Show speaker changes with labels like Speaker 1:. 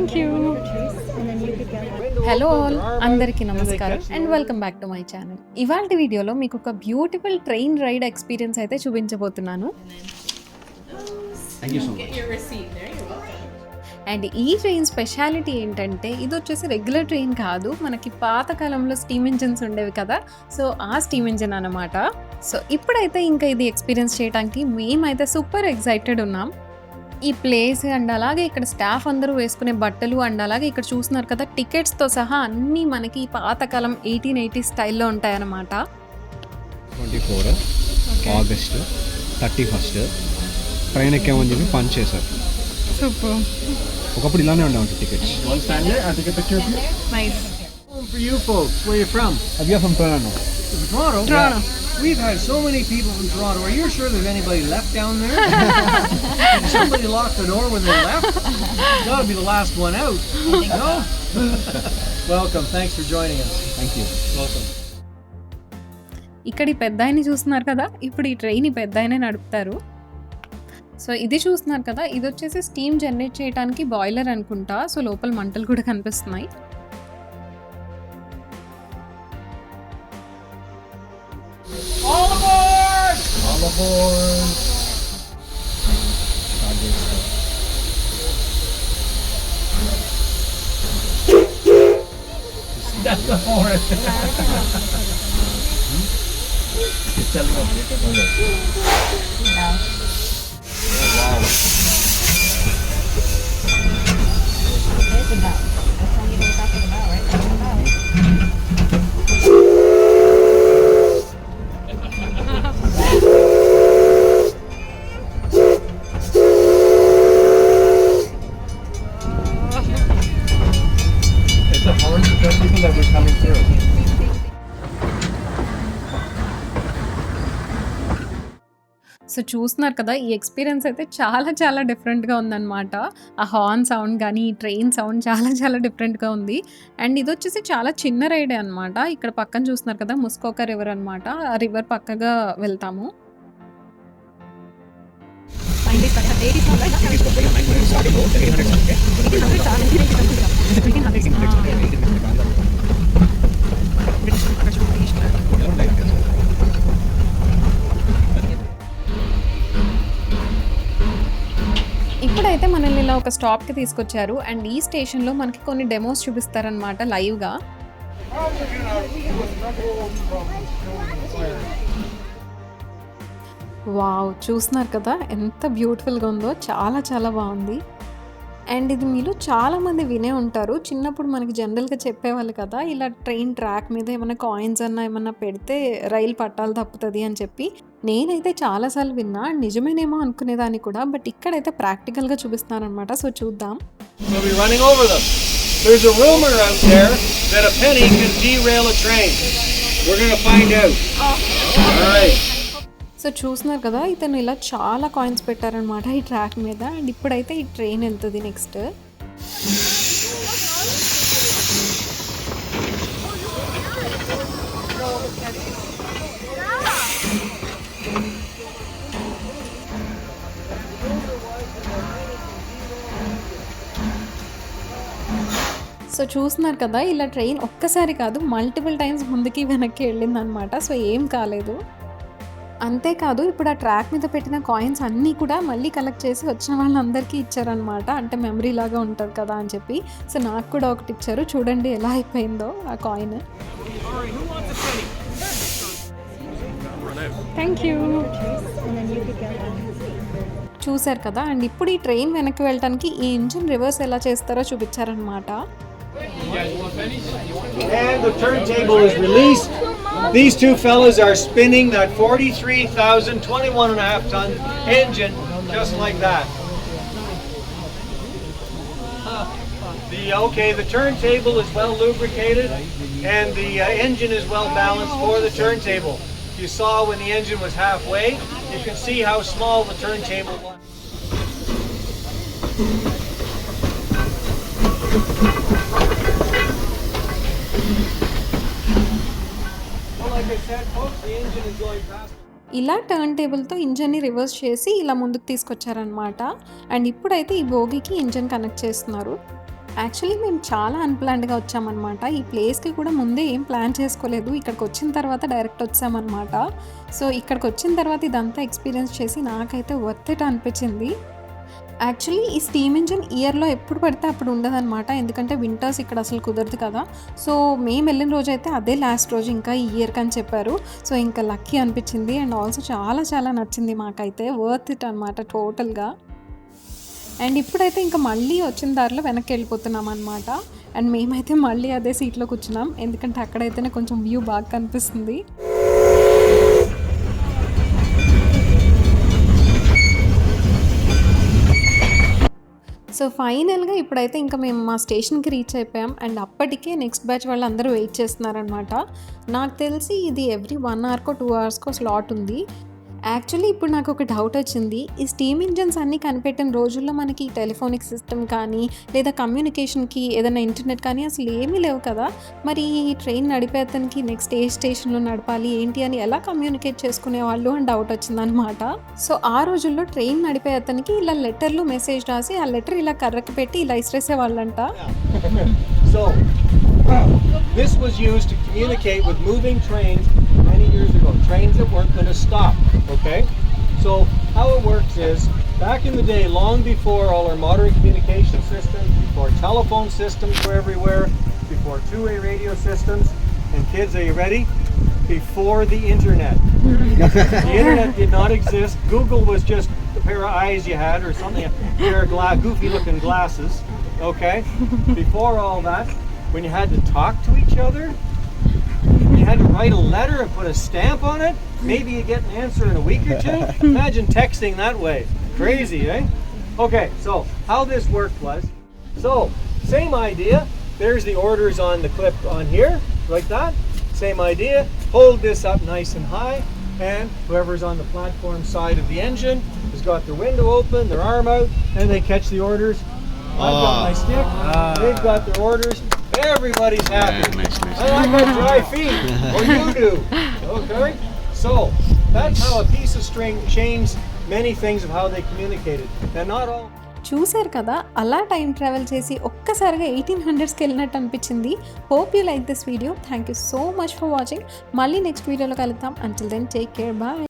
Speaker 1: Thank you. Hello all, అందరికీ నమస్కారం and welcome back to my channel. ఇవాల్టి వీడియోలో మీకు ఒక బ్యూటిఫుల్ ట్రైన్ రైడ్ ఎక్స్పీరియన్స్ అయితే చూపించబోతున్నాను. అండ్ ఈ ట్రైన్ స్పెషాలిటీ ఏంటంటే ఇది వచ్చేసి రెగ్యులర్ ట్రైన్ కాదు, మనకి పాతకాలంలో స్టీమ్ ఇంజిన్స్ ఉండేవి కదా, సో ఆ స్టీమ్ ఇంజిన్ అనమాట. సో ఇప్పుడైతే ఇంకా ఇది ఎక్స్పీరియన్స్ చేయడానికి మేమైతే సూపర్ ఎక్సైటెడ్ ఉన్నాం. ఈ ప్లేస్ అండ్ అలాగే ఇక్కడ స్టాఫ్ అందరూ వేసుకునే బట్టలు అండ్ అలాగే ఇక్కడ చూస్తున్నారు కదా టికెట్స్తో సహా అన్నీ మనకి పాతకాలం 1880 స్టైల్లో ఉంటాయన్నమాట.
Speaker 2: 24 ఆగస్ట్ 31 ట్రైన్ ఎక్కామని చెప్పి పంచ్ చేశారు.
Speaker 1: సూపర్.
Speaker 2: ఒకప్పుడు ఇలానే ఉండేవంట tickets.
Speaker 3: One stand there. I think a picture of you.
Speaker 1: Nice.
Speaker 3: For you folks, where you from?
Speaker 2: అవి from Toronto.
Speaker 3: From Toronto.
Speaker 1: Toronto.
Speaker 3: We've had so many people from Toronto. Are you sure there's anybody left down there? Did somebody lock the door when they left? Gotta be the last one out. No? Welcome. Thanks for joining us.
Speaker 2: Thank you.
Speaker 3: Welcome.
Speaker 1: ఇక్కడ ఈ పెద్ద ఆయన్ని చూస్తున్నారు కదా, ఇప్పుడు ఈ train ఈ పెద్ద ఆయనే నడుపుతారు. సో ఇది చూస్తున్నారు కదా, ఇది వచ్చేసి స్టీమ్ జనరేట్ చేయడానికి బాయిలర్ అనుకుంటా. సో లోపల మంటలు కూడా కనిపిస్తున్నాయి.
Speaker 3: All aboard! All aboard! That's the horn. It's telling us. It's the horn to tell people that we're coming through.
Speaker 1: So చూస్తున్నారు కదా, ఈ ఎక్స్పీరియన్స్ అయితే చాలా చాలా డిఫరెంట్గా ఉందన్నమాట. ఆ హార్న్ సౌండ్ కానీ ఈ ట్రైన్ సౌండ్ చాలా చాలా డిఫరెంట్గా ఉంది. అండ్ ఇది వచ్చేసి చాలా చిన్న రైడే అనమాట. ఇక్కడ పక్కన చూస్తున్నారు కదా ముస్కోకా రివర్ అనమాట. ఆ రివర్ పక్కగా వెళ్తాము. ఇప్పుడైతే మనల్ని ఇలా ఒక స్టాప్కి తీసుకొచ్చారు. అండ్ ఈ స్టేషన్లో మనకి కొన్ని డెమోస్ చూపిస్తారనమాట లైవ్గా. వావ్, చూస్తున్నారు కదా ఎంత బ్యూటిఫుల్గా ఉందో, చాలా చాలా బాగుంది. అండ్ ఇది మీలో చాలామంది వినే ఉంటారు, చిన్నప్పుడు మనకి జనరల్గా చెప్పేవాళ్ళు కదా, ఇలా ట్రైన్ ట్రాక్ మీద ఏమైనా కాయిన్స్ అన్నా ఏమన్నా పెడితే రైలు పట్టాలు తప్పుతుంది అని చెప్పి. నేనైతే చాలాసార్లు విన్నా, నిజమేనేమో అనుకునేదాన్ని కూడా, బట్ ఇక్కడైతే ప్రాక్టికల్గా చూపిస్తున్నారనమాట. సో చూద్దాం.
Speaker 3: We'll be running over them. There's a rumor out there that a penny can derail a train. We're going to find out. All right.
Speaker 1: So చూస్తున్నారు కదా, ఇతను ఇలా చాలా కాయిన్స్ పెట్టారనమాట ఈ ట్రాక్ మీద. అండ్ ఇప్పుడైతే ఈ ట్రైన్ వెళ్తుంది నెక్స్ట్. సో చూస్తున్నారు కదా, ఇలా ట్రైన్ ఒక్కసారి కాదు మల్టిపుల్ టైమ్స్ ముందుకి వెనక్కి వెళ్ళిందనమాట. సో ఏం కాలేదు. అంతేకాదు ఇప్పుడు ఆ ట్రాక్ మీద పెట్టిన కాయిన్స్ అన్నీ కూడా మళ్ళీ కలెక్ట్ చేసి వచ్చిన వాళ్ళందరికీ ఇచ్చారనమాట. అంటే మెమరీ లాగా ఉంటుంది కదా అని చెప్పి. సో నాకు కూడా ఒకటి ఇచ్చారు, చూడండి ఎలా అయిపోయిందో ఆ కాయిన్. Thank you. చూసారు కదా. అండ్ ఇప్పుడు ఈ ట్రైన్ వెనక్కి వెళ్ళడానికి ఈ ఇంజిన్ రివర్స్ ఎలా చేస్తారో చూపించారనమాట.
Speaker 3: And the turntable is released. These two fellas are spinning that 43,000 21.5 ton engine just like that. The turntable is well lubricated and the engine is well balanced for the turntable. You saw when the engine was halfway, you can see how small the turntable was.
Speaker 1: ఇలా turn టేబుల్తో ఇంజన్ని reverse చేసి ఇలా ముందుకు తీసుకొచ్చారనమాట. And ఇప్పుడైతే ఈ బోగికి engine connect చేస్తున్నారు. Actually మేము చాలా అన్‌ప్లాన్డ్‌గా వచ్చామనమాట. ఈ ప్లేస్‌కి కూడా ముందే ఏం ప్లాన్ చేసుకోలేదు. ఇక్కడికొచ్చిన తర్వాత డైరెక్ట్ వచ్చామనమాట. సో, ఇక్కడికొచ్చిన తర్వాత ఇదంతా ఎక్స్‌పీరియన్స్ చేసి నాకైతే వర్త్ ఇట్ అనిపించింది. యాక్చువల్లీ ఈ స్టీమ్ ఇంజిన్ ఇయర్‌లో ఎప్పుడు పడితే అప్పుడు ఉండదనమాట. ఎందుకంటే వింటర్స్ ఇక్కడ అసలు కుదరదు కదా! సో, మేము వెళ్ళిన రోజైతే అదే లాస్ట్ రోజు ఇంకా ఈ ఇయర్‌కని చెప్పారు. సో, ఇంకా లక్కీ అనిపించింది అండ్ ఆల్సో చాలా చాలా నచ్చింది మాకైతే. వర్త్ ఇట్ అనమాట టోటల్‌గా. అండ్ ఇప్పుడైతే ఇంకా మళ్ళీ వచ్చిన దారిలో వెనక్కి వెళ్ళిపోతున్నామన్నమాట. అండ్ మేమైతే మళ్ళీ అదే సీట్లో కూర్చున్నాం. ఎందుకంటే అక్కడైతేనే కొంచెం వ్యూ బాగా కనిపిస్తుంది. సో, ఫైనల్‌గా ఇప్పుడైతే ఇంకా మేము మా స్టేషన్‌కి రీచ్ అయిపోయాం. అండ్ అప్పటికే నెక్స్ట్ బ్యాచ్ వాళ్ళందరూ వెయిట్ చేస్తున్నారనమాట. నాకు తెలిసి ఇది ఎవ్రీ 1 అవర్‌కో 2 అవర్స్‌కో స్లాట్ ఉంది. యాక్చువల్లీ ఇప్పుడు నాకు ఒక డౌట్ వచ్చింది. ఈ స్టీమ్ ఇంజిన్స్ అన్నీ కనిపెట్టిన రోజుల్లో మనకి టెలిఫోనిక్ సిస్టమ్ కానీ, లేదా కమ్యూనికేషన్‌కి ఏదైనా ఇంటర్నెట్ కానీ అసలు ఏమీ లేవు కదా! మరి ఈ ట్రైన్ నడిపే అతనికి నెక్స్ట్ ఏ స్టేషన్‌లో నడపాలి, ఏంటి అని ఎలా కమ్యూనికేట్ చేసుకునేవాళ్ళు అని డౌట్ వచ్చిందనమాట. సో, ఆ రోజుల్లో ట్రైన్ నడిపే అతనికి ఇలా లెటర్‌లో మెసేజ్ రాసి, ఆ లెటర్ ఇలా కర్రకి పెట్టి ఇలా ఇసిరేసేవాళ్ళంట.
Speaker 3: So, this was used to communicate with moving trains many years ago. Trains that weren't going to stop. Okay? So, how it works is, back in the day, long before all our modern communication systems, before telephone systems were everywhere, before two-way radio systems, and kids, are you ready? Before the internet. The internet did not exist. Google was just a pair of eyes you had or something, a pair of goofy-looking glasses. Okay? Before all that, when you had to talk to each other, you had to write a letter and put a stamp on it. Maybe you get an answer in a week or two. Imagine texting that way. Crazy, eh? Okay, so how this worked was, so same idea. There's the orders on the clip on here, like that. Same idea. Hold this up nice and high, and whoever's on the platform side of the engine has got their window open, their arm out, and they catch the orders. I've got my stick. They've got their orders. Everybody's happy.
Speaker 2: Nice.
Speaker 3: And I got dry feet. Or you do. Okay? So, that's how a piece of string changed many things of how they communicated. And not all...
Speaker 1: చూశారు కదా, అలా time travel చేసి ఒక్కసారిగా 1800స్కి వెళ్ళినట్టు అనిపించింది. Hope you like this video. Thank you so much for watching. మళ్ళీ next వీడియోలో కలుద్దాం. Until then take care. Bye.